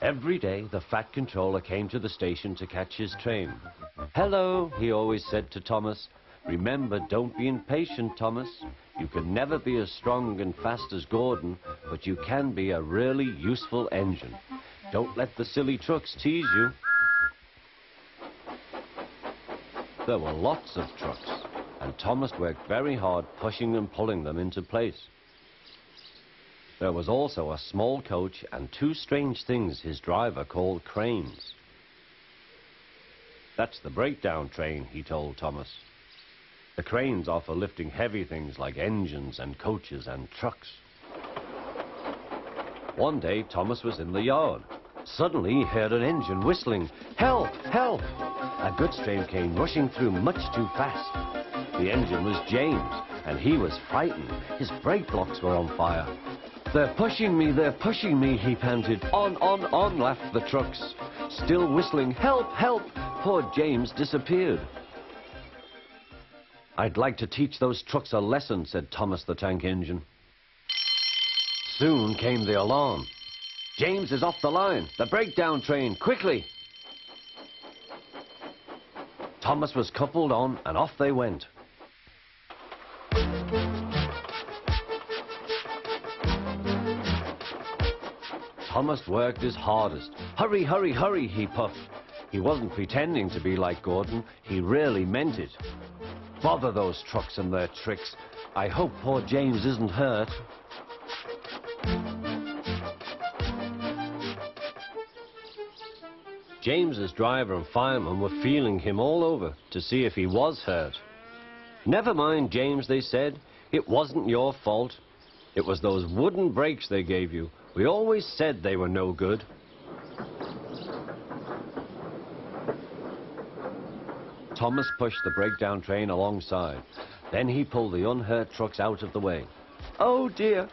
Every day, the fat controller came to the station to catch his train. "Hello," he always said to Thomas. "Remember, don't be impatient, Thomas. You can never be as strong and fast as Gordon, but you can be a really useful engine. Don't let the silly trucks tease you." There were lots of trucks, and Thomas worked very hard pushing and pulling them into place. There was also a small coach and two strange things his driver called cranes. "That's the breakdown train," he told Thomas. "The cranes are for lifting heavy things like engines and coaches and trucks." One day, Thomas was in the yard. Suddenly, he heard an engine whistling. "Help! Help!" A goods train came rushing through much too fast. The engine was James, and he was frightened. His brake blocks were on fire. "They're pushing me, they're pushing me," he panted. On, laughed the trucks. Still whistling, "Help! Help!" Poor James disappeared. "I'd like to teach those trucks a lesson," said Thomas the tank engine. Soon came the alarm. "James is off the line! The breakdown train! Quickly!" Thomas was coupled on, and off they went. Thomas worked his hardest. "Hurry, hurry, hurry," he puffed. He wasn't pretending to be like Gordon. He really meant it. "Bother those trucks and their tricks. I hope poor James isn't hurt." James's driver and fireman were feeling him all over to see if he was hurt. "Never mind, James," they said. "It wasn't your fault. It was those wooden brakes they gave you. We always said they were no good." Thomas pushed the breakdown train alongside. Then he pulled the unhurt trucks out of the way. "Oh dear,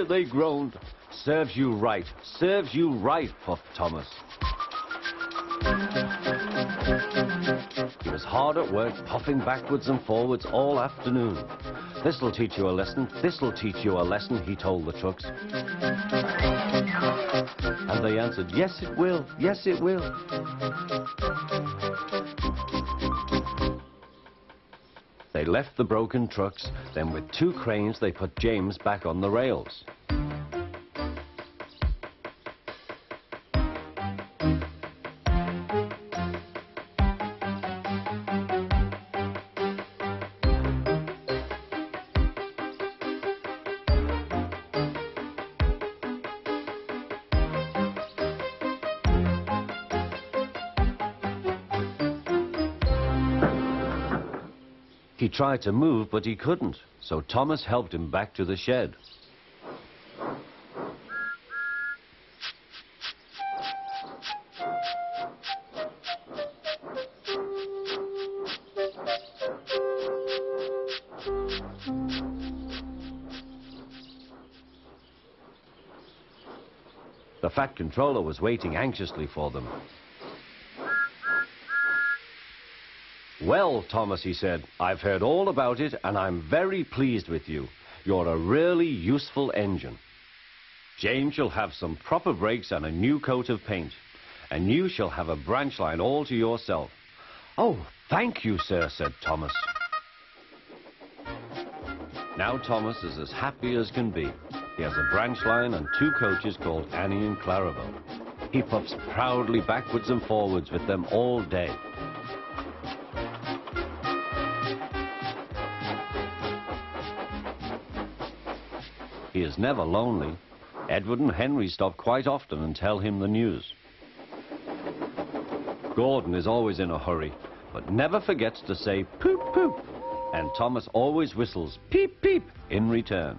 they groaned." "Serves you right, serves you right," puffed Thomas. He was hard at work, puffing backwards and forwards all afternoon. "This'll teach you a lesson, this'll teach you a lesson," he told the trucks. And they answered, "Yes, it will, yes, it will." They left the broken trucks, then with two cranes they put James back on the rails. He tried to move, but he couldn't, so Thomas helped him back to the shed. The fat controller was waiting anxiously for them. "Well, Thomas," he said, "I've heard all about it, and I'm very pleased with you. You're a really useful engine. James shall have some proper brakes and a new coat of paint, and you shall have a branch line all to yourself." "Oh, thank you, sir," said Thomas. Now Thomas is as happy as can be. He has a branch line and two coaches called Annie and Clarabel. He puffs proudly backwards and forwards with them all day. He is never lonely. Edward and Henry stop quite often and tell him the news. Gordon is always in a hurry, but never forgets to say poop poop, and Thomas always whistles peep peep in return.